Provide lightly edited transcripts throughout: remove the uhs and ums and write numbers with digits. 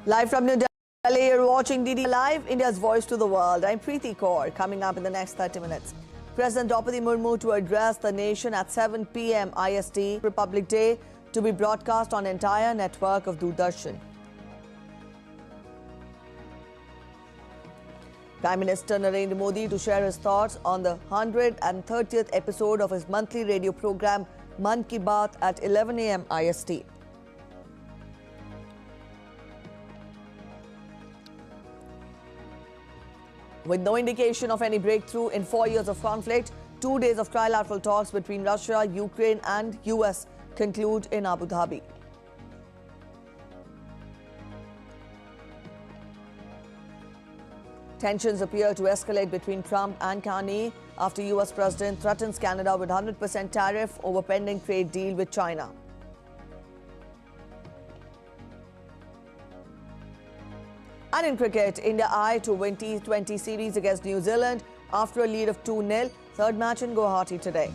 Live from New Delhi, you're watching DD Live, India's voice to the world. I'm Preeti Kaur. Coming up in the next 30 minutes. President Draupadi Murmu to address the nation at 7 p.m. IST, Republic Day, to be broadcast on entire network of Doordarshan. Prime Minister Narendra Modi to share his thoughts on the 130th episode of his monthly radio program Mann Ki Baat at 11 a.m. IST. With no indication of any breakthrough in 4 years of conflict, 2 days of trilateral talks between Russia, Ukraine and US conclude in Abu Dhabi. Tensions appear to escalate between Trump and Kanye after US President threatens Canada with 100% tariff over pending trade deal with China. And in cricket, India eye to win T20 series against New Zealand after a lead of 2-0. Third match in Guwahati today.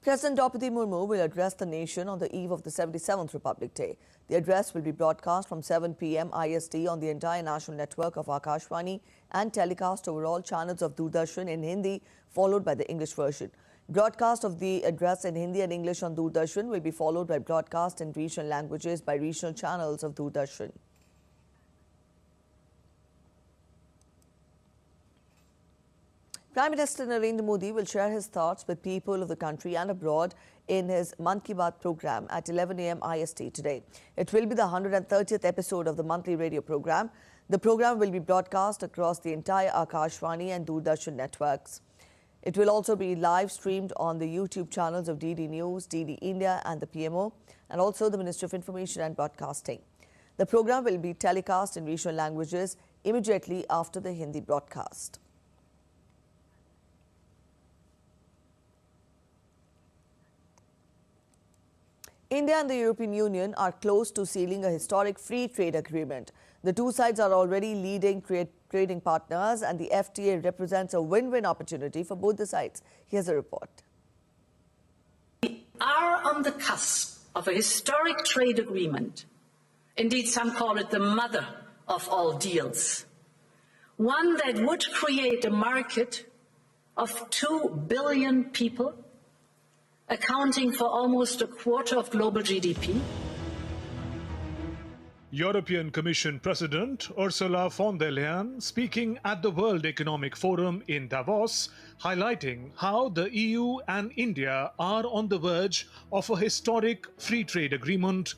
President Draupadi Murmu will address the nation on the eve of the 77th Republic Day. The address will be broadcast from 7 p.m. IST on the entire national network of Akashvani and telecast over all channels of Doordarshan in Hindi, followed by the English version. Broadcast of the address in Hindi and English on Doordarshan will be followed by broadcast in regional languages by regional channels of Doordarshan. Prime Minister Narendra Modi will share his thoughts with people of the country and abroad in his Mann Ki Baat program at 11 a.m. IST today. It will be the 130th episode of the monthly radio program. The program will be broadcast across the entire Akashvani and Doordarshan networks. It will also be live streamed on the YouTube channels of DD News, DD India and the PMO, and also the Ministry of Information and Broadcasting. The program will be telecast in regional languages immediately after the Hindi broadcast. India and the European Union are close to sealing a historic free trade agreement. The two sides are already leading trading partners, and the FTA represents a win-win opportunity for both the sides. Here's a report. We are on the cusp of a historic trade agreement. Indeed, some call it the mother of all deals. One that would create a market of 2 billion people, accounting for almost a quarter of global GDP. European Commission President Ursula von der Leyen speaking at the World Economic Forum in Davos, highlighting how the EU and India are on the verge of a historic free trade agreement.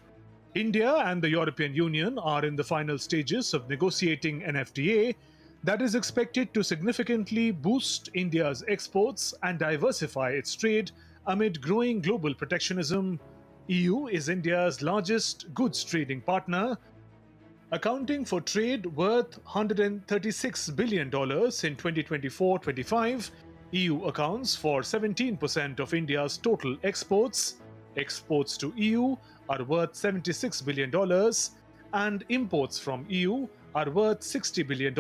India and the European Union are in the final stages of negotiating an FTA that is expected to significantly boost India's exports and diversify its trade amid growing global protectionism. EU is India's largest goods trading partner, accounting for trade worth $136 billion in 2024-25. EU accounts for 17% of India's total exports. Exports to EU are worth $76 billion and imports from EU are worth $60 billion.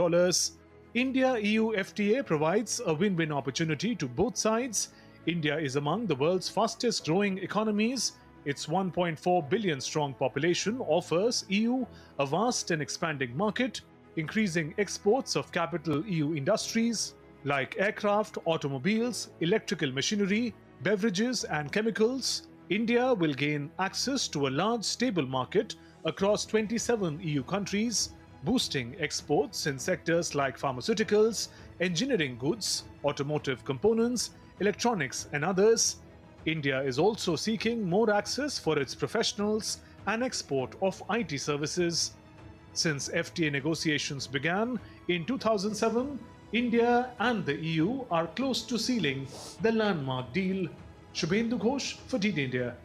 India-EU FTA provides a win-win opportunity to both sides. India is among the world's fastest growing economies. Its 1.4 billion strong population offers EU a vast and expanding market, increasing exports of capital EU industries like aircraft, automobiles, electrical machinery, beverages and chemicals. India will gain access to a large stable market across 27 EU countries, boosting exports in sectors like pharmaceuticals, engineering goods, automotive components, electronics and others. India is also seeking more access for its professionals and export of IT services. Since FTA negotiations began in 2007, India and the EU are close to sealing the landmark deal. Shubhendu Ghosh for DD India.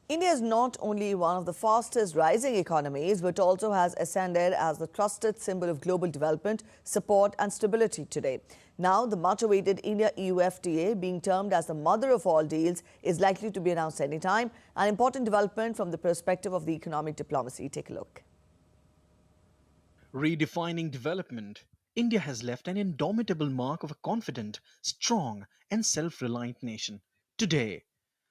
India is not only one of the fastest rising economies, but also has ascended as the trusted symbol of global development, support and stability today. Now, the much-awaited India-EU FTA, being termed as the mother of all deals, is likely to be announced anytime. An important development from the perspective of the economic diplomacy. Take a look. Redefining development, India has left an indomitable mark of a confident, strong, and self-reliant nation. Today,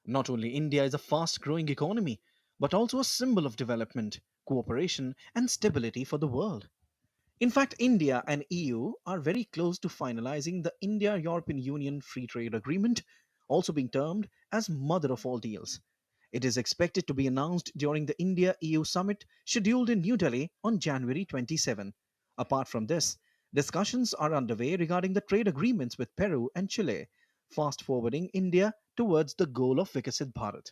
not only India is a fast-growing economy, but also a symbol of development, cooperation, and stability for the world. In fact, India and EU are very close to finalizing the India-European Union Free Trade Agreement, also being termed as mother of all deals. It is expected to be announced during the India-EU summit scheduled in New Delhi on January 27. Apart from this, discussions are underway regarding the trade agreements with Peru and Chile, fast-forwarding India towards the goal of Viksit Bharat.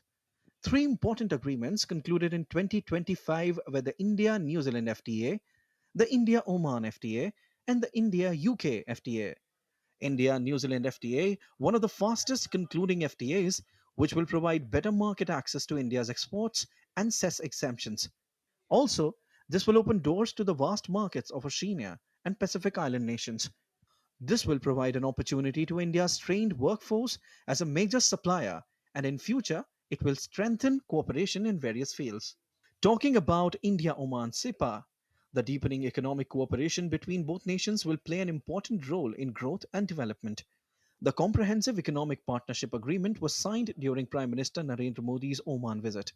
Three important agreements concluded in 2025 were the India-New Zealand FTA, the India-Oman FTA, and the India-UK FTA. India-New Zealand FTA, one of the fastest concluding FTAs, which will provide better market access to India's exports and cess exemptions. Also, this will open doors to the vast markets of Oceania and Pacific Island nations. This will provide an opportunity to India's trained workforce as a major supplier, and in future, it will strengthen cooperation in various fields. Talking about India-Oman CEPA, the deepening economic cooperation between both nations will play an important role in growth and development. The Comprehensive Economic Partnership Agreement was signed during Prime Minister Narendra Modi's Oman visit.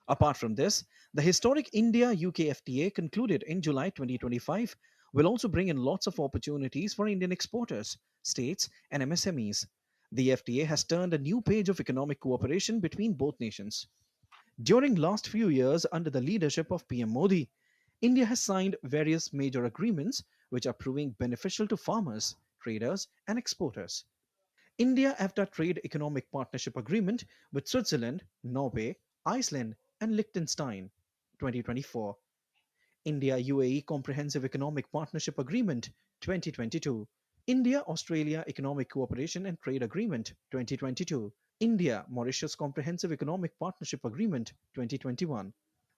Apart from this, the historic India-UK FTA concluded in July 2025 will also bring in lots of opportunities for Indian exporters, states, and MSMEs. The FTA has turned a new page of economic cooperation between both nations. During last few years under the leadership of PM Modi, India has signed various major agreements which are proving beneficial to farmers, traders, and exporters. India-EFTA Trade Economic Partnership Agreement with Switzerland, Norway, Iceland, and Liechtenstein, 2024. India-UAE Comprehensive Economic Partnership Agreement, 2022. India-Australia Economic Cooperation and Trade Agreement, 2022. India-Mauritius Comprehensive Economic Partnership Agreement, 2021.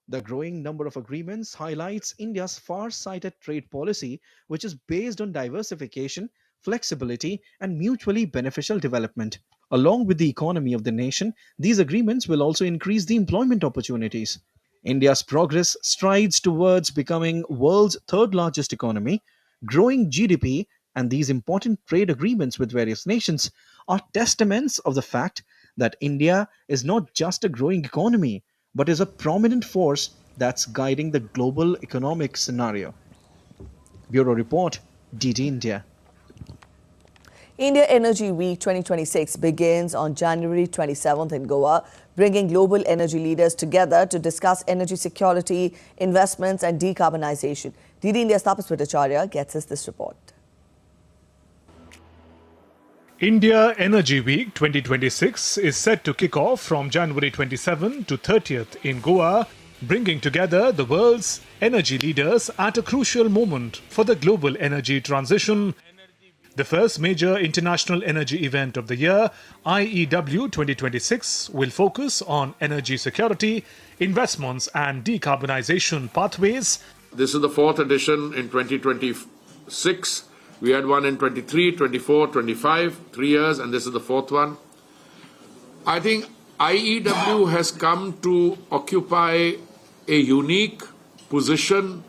The growing number of agreements highlights India's far-sighted trade policy, which is based on diversification, flexibility, and mutually beneficial development. Along with the economy of the nation, these agreements will also increase the employment opportunities. India's progress strides towards becoming world's third largest economy, growing GDP, and these important trade agreements with various nations are testaments of the fact that India is not just a growing economy, but is a prominent force that's guiding the global economic scenario. Bureau Report, DT India. India Energy Week 2026 begins on January 27th in Goa, bringing global energy leaders together to discuss energy security, investments and decarbonization. DD India's Tapas Bhattacharya gets us this report. India Energy Week 2026 is set to kick off from January 27 to 30th in Goa, bringing together the world's energy leaders at a crucial moment for the global energy transition. The first major international energy event of the year, IEW 2026, will focus on energy security, investments and decarbonization pathways. This is the fourth edition in 2026. We had one in 23, 24, 25, 3 years, and this is the fourth one. I think IEW has come to occupy a unique position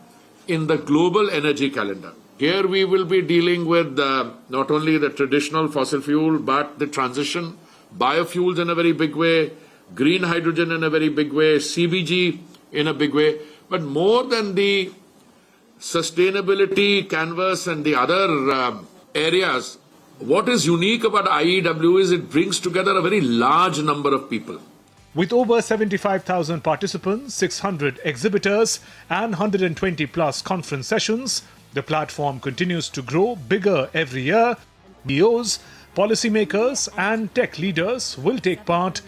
in the global energy calendar. Here we will be dealing with not only the traditional fossil fuel, but the transition, biofuels in a very big way, green hydrogen in a very big way, CBG in a big way. But more than the sustainability canvas and the other areas, what is unique about IEW is it brings together a very large number of people. With over 75,000 participants, 600 exhibitors and 120 plus conference sessions, the platform continues to grow bigger every year. CEOs, policymakers and tech leaders will take part.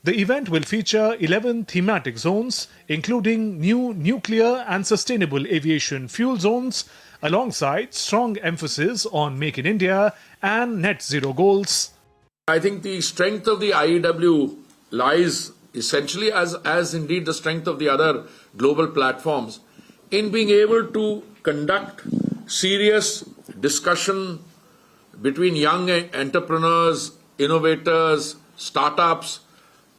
The event will feature 11 thematic zones, including new nuclear and sustainable aviation fuel zones, alongside strong emphasis on Make in India and net zero goals. I think the strength of the IEW lies essentially as indeed the strength of the other global platforms, in being able to conduct serious discussion between young entrepreneurs, innovators, startups,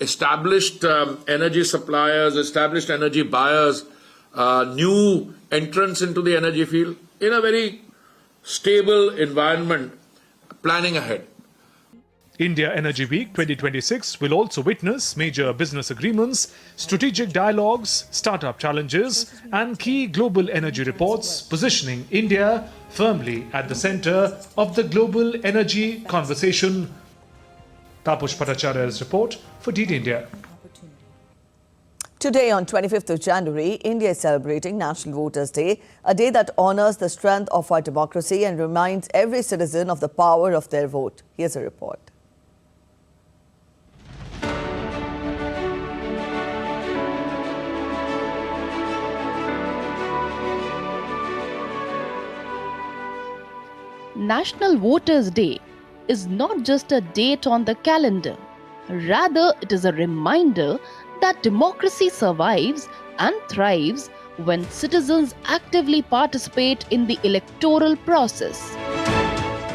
established energy suppliers, established energy buyers, new entrants into the energy field in a very stable environment, planning ahead. India Energy Week 2026 will also witness major business agreements, strategic dialogues, startup challenges, and key global energy reports, positioning India firmly at the center of the global energy conversation. Tapush Bhattacharya's report for DD India. Today, on 25th of January, India is celebrating National Voters' Day, a day that honors the strength of our democracy and reminds every citizen of the power of their vote. Here's a report. National Voters' Day is not just a date on the calendar. Rather, it is a reminder that democracy survives and thrives when citizens actively participate in the electoral process.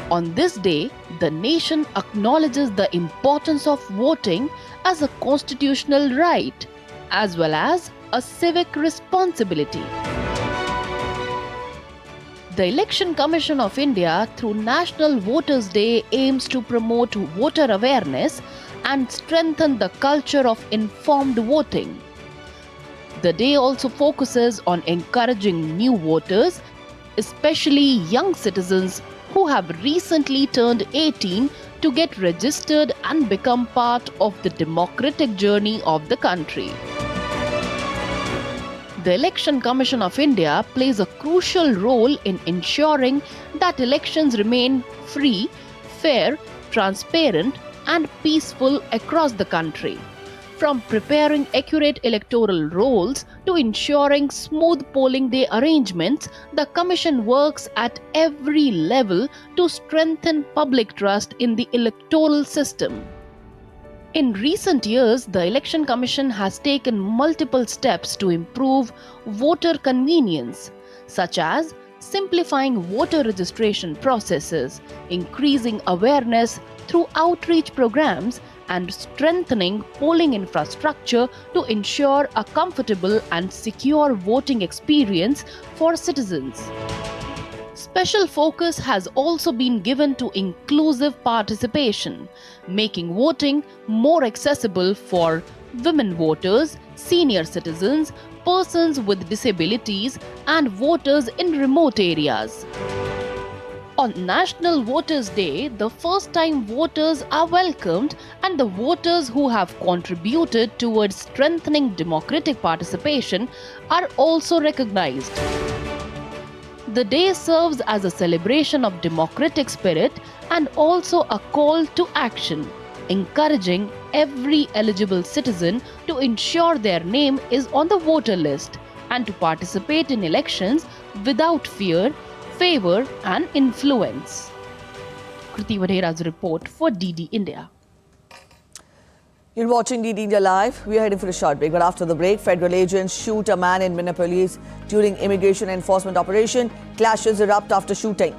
On this day, the nation acknowledges the importance of voting as a constitutional right, as well as a civic responsibility. The Election Commission of India, through National Voters' Day, aims to promote voter awareness and strengthen the culture of informed voting. The day also focuses on encouraging new voters, especially young citizens who have recently turned 18, to get registered and become part of the democratic journey of the country. The Election Commission of India plays a crucial role in ensuring that elections remain free, fair, transparent, and peaceful across the country. From preparing accurate electoral rolls to ensuring smooth polling day arrangements, the Commission works at every level to strengthen public trust in the electoral system. In recent years, the Election Commission has taken multiple steps to improve voter convenience, such as simplifying voter registration processes, increasing awareness through outreach programs, and strengthening polling infrastructure to ensure a comfortable and secure voting experience for citizens. Special focus has also been given to inclusive participation, making voting more accessible for women voters, senior citizens, persons with disabilities, and voters in remote areas. On National Voters' Day, the first-time voters are welcomed, and the voters who have contributed towards strengthening democratic participation are also recognized. The day serves as a celebration of democratic spirit and also a call to action, encouraging every eligible citizen to ensure their name is on the voter list and to participate in elections without fear, favor, and influence. Kriti Vadera's report for DD India. You're watching DD India Live. We are heading for a short break, but after the break, federal agents shoot a man in Minneapolis during immigration enforcement operation. Clashes erupt after shooting.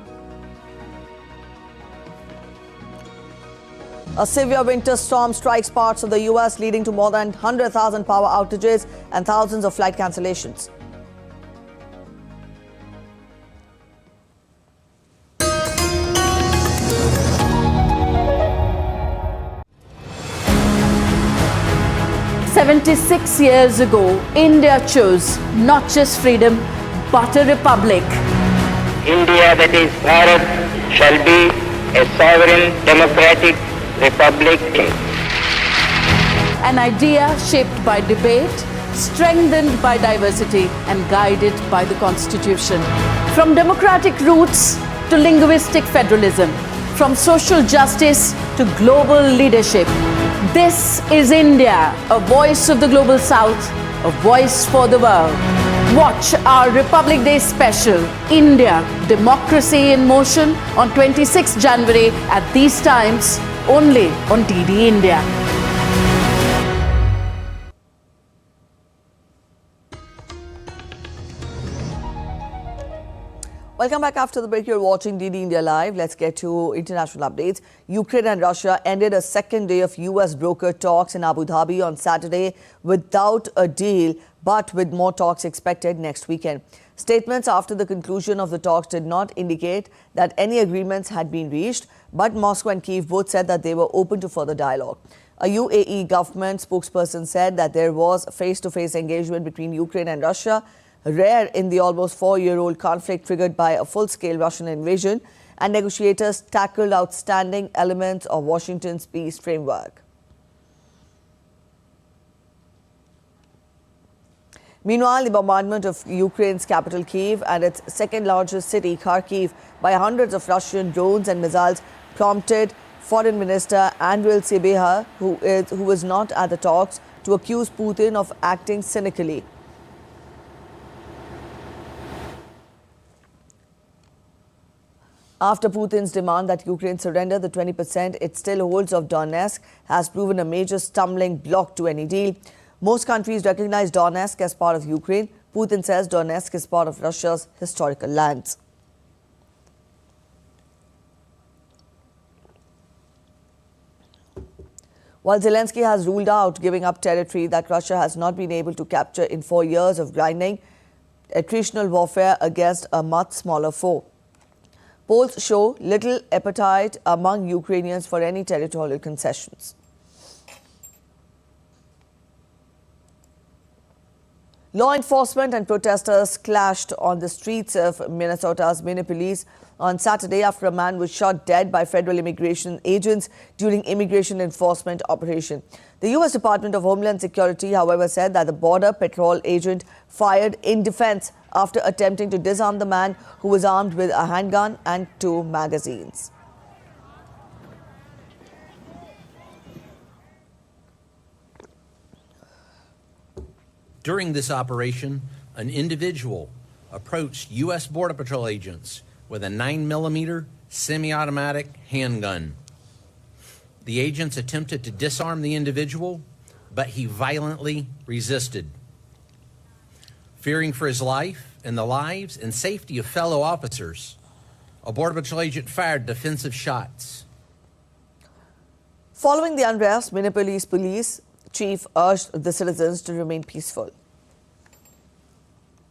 A severe winter storm strikes parts of the US, leading to more than 100,000 power outages and thousands of flight cancellations. "76 years ago, India chose not just freedom, but a republic. India, that is Bharat, shall be a sovereign democratic republic." An idea shaped by debate, strengthened by diversity, and guided by the Constitution. From democratic roots to linguistic federalism, from social justice to global leadership. This is India, a voice of the global South, a voice for the world. Watch our Republic Day special, India, Democracy in Motion, on 26 January at these times, only on DD India. Welcome back after the break. You're watching DD India Live. Let's get to international updates. Ukraine and Russia ended a second day of US broker talks in Abu Dhabi on Saturday without a deal, but with more talks expected next weekend. Statements after the conclusion of the talks did not indicate that any agreements had been reached, but Moscow and Kyiv both said that they were open to further dialogue. A UAE government spokesperson said that there was face-to-face engagement between Ukraine and Russia, rare in the almost four-year-old conflict triggered by a full-scale Russian invasion, and negotiators tackled outstanding elements of Washington's peace framework. Meanwhile, the bombardment of Ukraine's capital Kyiv and its second-largest city, Kharkiv, by hundreds of Russian drones and missiles prompted Foreign Minister Andriy Sybiha, who was not at the talks, to accuse Putin of acting cynically. After Putin's demand that Ukraine surrender the 20% it still holds of Donetsk has proven a major stumbling block to any deal. Most countries recognize Donetsk as part of Ukraine. Putin says Donetsk is part of Russia's historical lands. While Zelensky has ruled out giving up territory that Russia has not been able to capture in 4 years of grinding attritional warfare against a much smaller foe. Polls show little appetite among Ukrainians for any territorial concessions. Law enforcement and protesters clashed on the streets of Minnesota's Minneapolis on Saturday after a man was shot dead by federal immigration agents during immigration enforcement operation. The U.S. Department of Homeland Security, however, said that the Border Patrol agent fired in defense after attempting to disarm the man, who was armed with a handgun and 2 magazines. During this operation, an individual approached U.S. Border Patrol agents with a 9mm semi-automatic handgun. The agents attempted to disarm the individual, but he violently resisted. Fearing for his life and the lives and safety of fellow officers, a Border Patrol agent fired defensive shots. Following the unrest, Minneapolis police chief urged the citizens to remain peaceful.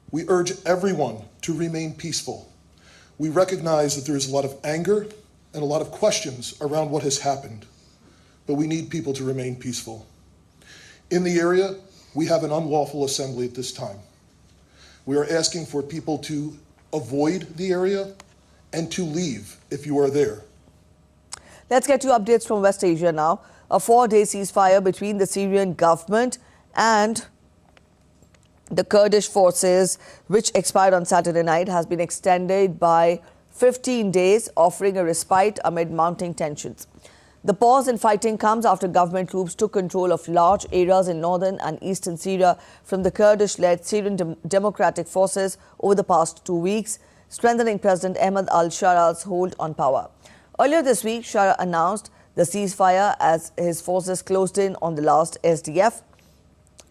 We urge everyone to remain peaceful. We recognize that there is a lot of anger and a lot of questions around what has happened, but we need people to remain peaceful. In the area, we have an unlawful assembly at this time. We are asking for people to avoid the area and to leave if you are there. Let's get to updates from West Asia now. A 4-day ceasefire between the Syrian government and the Kurdish forces, which expired on Saturday night, has been extended by 15 days, offering a respite amid mounting tensions. The pause in fighting comes after government troops took control of large areas in northern and eastern Syria from the Kurdish-led Syrian Democratic Forces over the past 2 weeks, strengthening President Ahmed al-Shara''s hold on power. Earlier this week, Shara announced the ceasefire as his forces closed in on the last SDF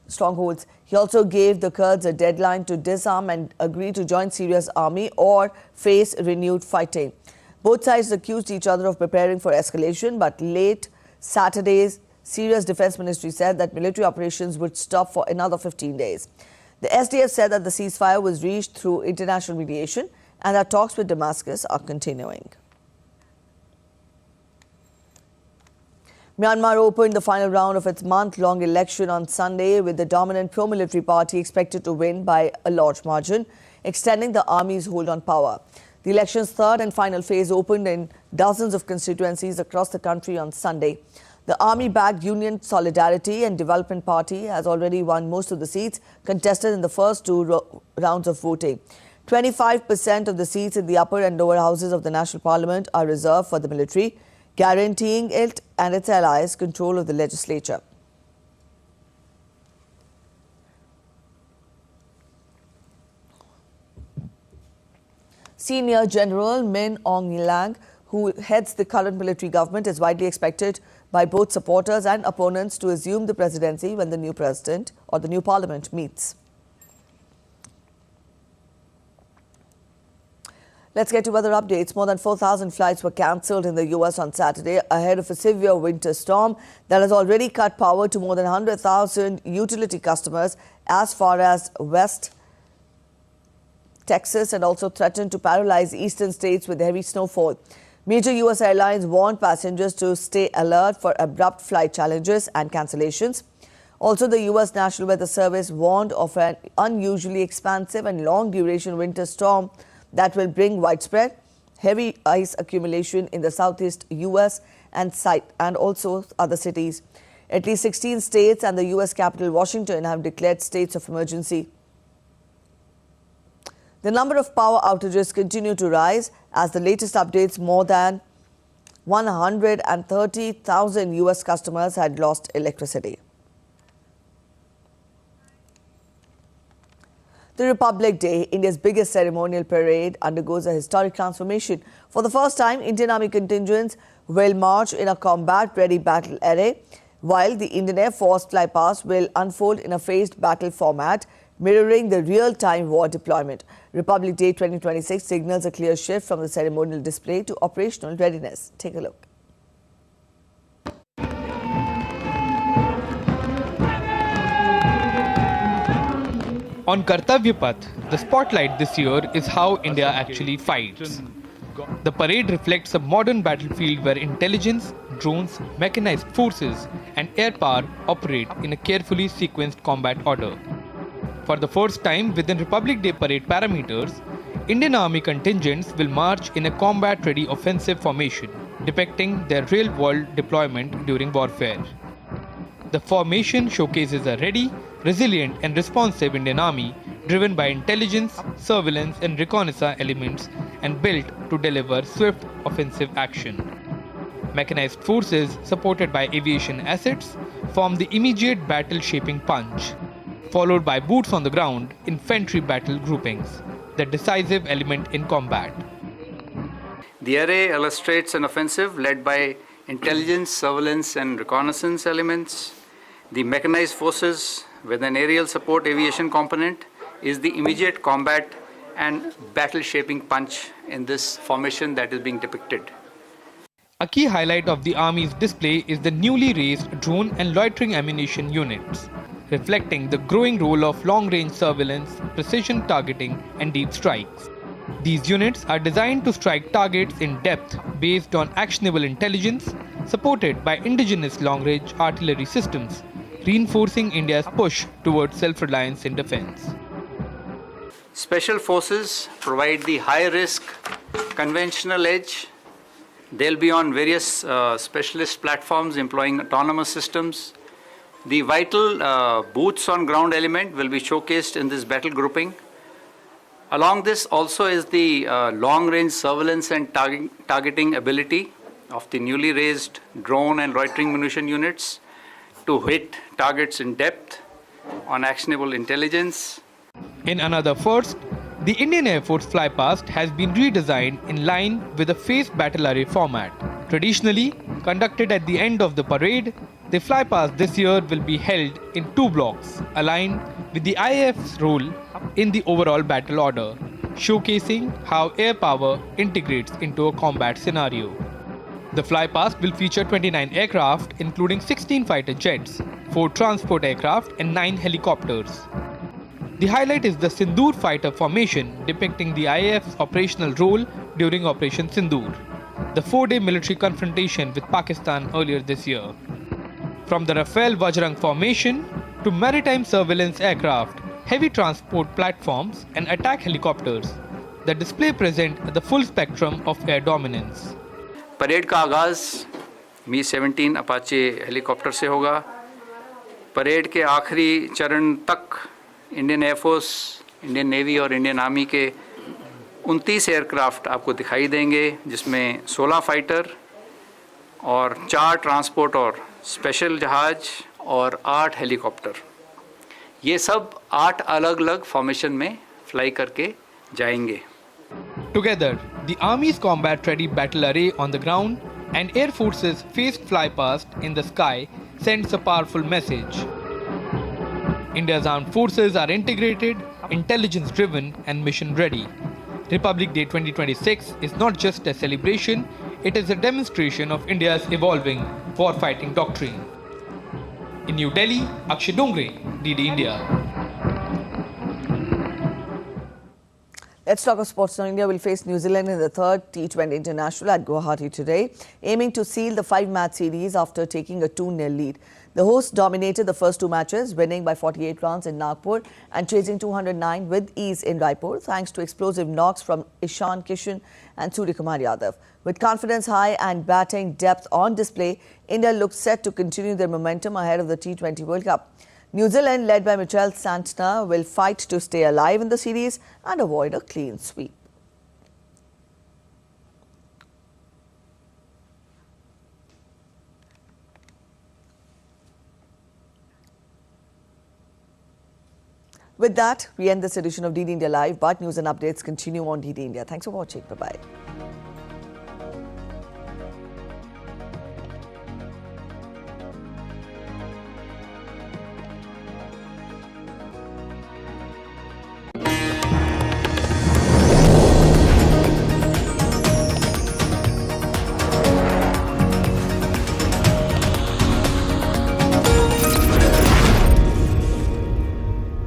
strongholds. He also gave the Kurds a deadline to disarm and agree to join Syria's army or face renewed fighting. Both sides accused each other of preparing for escalation, but late Saturday, Syria's defense ministry said that military operations would stop for another 15 days. The SDF said that the ceasefire was reached through international mediation and that talks with Damascus are continuing. Myanmar opened the final round of its month-long election on Sunday, with the dominant pro-military party expected to win by a large margin, extending the army's hold on power. The election's third and final phase opened in dozens of constituencies across the country on Sunday. The army-backed Union Solidarity and Development Party has already won most of the seats contested in the first 2 rounds of voting. 25% of the seats in the upper and lower houses of the National Parliament are reserved for the military, guaranteeing it and its allies control of the legislature. Senior General Min Aung Hlaing, who heads the current military government, is widely expected by both supporters and opponents to assume the presidency when the new president or the new parliament meets. Let's get to weather updates. More than 4,000 flights were cancelled in the US on Saturday ahead of a severe winter storm that has already cut power to more than 100,000 utility customers as far as West Texas and also threatened to paralyze eastern states with heavy snowfall. Major US airlines warned passengers to stay alert for abrupt flight challenges and cancellations. Also, the US National Weather Service warned of an unusually expansive and long-duration winter storm that will bring widespread heavy ice accumulation in the southeast US and also other cities. At least 16 states and the US capital Washington have declared states of emergency. The number of power outages continue to rise as the latest updates more than 130,000 US customers had lost electricity. The Republic Day, India's biggest ceremonial parade, undergoes a historic transformation. For the first time, Indian Army contingents will march in a combat-ready battle array, while the Indian Air Force flypast will unfold in a phased battle format, mirroring the real-time war deployment. Republic Day 2026 signals a clear shift from the ceremonial display to operational readiness. Take a look. On Kartavya Path, the spotlight this year is how India actually fights. The parade reflects a modern battlefield where intelligence, drones, mechanized forces and air power operate in a carefully sequenced combat order. For the first time within Republic Day parade parameters, Indian Army contingents will march in a combat-ready offensive formation, depicting their real-world deployment during warfare. The formation showcases a ready, resilient and responsive Indian Army driven by intelligence, surveillance and reconnaissance elements and built to deliver swift offensive action. Mechanized forces supported by aviation assets form the immediate battle-shaping punch, followed by boots on the ground infantry battle groupings, the decisive element in combat. The array illustrates an offensive led by intelligence, surveillance and reconnaissance elements. The mechanized forces with an aerial support aviation component is the immediate combat and battle-shaping punch in this formation that is being depicted. A key highlight of the Army's display is the newly raised drone and loitering ammunition units, reflecting the growing role of long-range surveillance, precision targeting and deep strikes. These units are designed to strike targets in depth based on actionable intelligence, supported by indigenous long-range artillery systems, reinforcing India's push towards self-reliance in defense. Special forces provide the high-risk conventional edge. They'll be on various specialist platforms employing autonomous systems. The vital boots on ground element will be showcased in this battle grouping. Along this also is the long-range surveillance and targeting ability of the newly raised drone and loitering munition units to hit targets in depth on actionable intelligence. In another first, the Indian Air Force flypast has been redesigned in line with a phased battle array format. Traditionally conducted at the end of the parade, the flypast this year will be held in two blocks, aligned with the IAF's role in the overall battle order, showcasing how air power integrates into a combat scenario. The flypast will feature 29 aircraft, including 16 fighter jets, 4 transport aircraft and 9 helicopters. The highlight is the Sindoor fighter formation, depicting the IAF's operational role during Operation Sindoor, the 4-day military confrontation with Pakistan earlier this year. From the Rafale Vajrang formation to maritime surveillance aircraft, heavy transport platforms and attack helicopters, the display presents the full spectrum of air dominance. Parade का आगाज़ Mi-17 Apache helicopter से होगा। Parade के आखिरी चरण तक Indian air force, Indian navy और Indian army के 29 एयरक्राफ्ट आपको दिखाई देंगे, जिसमें 16 फाइटर और 4 ट्रांसपोर्ट और स्पेशल जहाज और 8 हेलीकॉप्टर। ये सब 8 अलग-अलग फॉर्मेशन में फ्लाई करके जाएंगे। Together, the Army's combat-ready battle array on the ground and Air Force's phased flypast in the sky sends a powerful message. India's armed forces are integrated, intelligence-driven and mission-ready. Republic Day 2026 is not just a celebration, it is a demonstration of India's evolving war-fighting doctrine. In New Delhi, Akshay Dongre, DD India. Let's talk of sports now. India will face New Zealand in the third T20 International at Guwahati today, aiming to seal the 5-match series after taking a 2-0 lead. The hosts dominated the first 2 matches, winning by 48 runs in Nagpur and chasing 209 with ease in Raipur, thanks to explosive knocks from Ishan Kishan and Suryakumar Yadav. With confidence high and batting depth on display, India looks set to continue their momentum ahead of the T20 World Cup. New Zealand, led by Michelle Santner, will fight to stay alive in the series and avoid a clean sweep. With that, we end this edition of DD India Live, but news and updates continue on DD India. Thanks for watching. Bye-bye.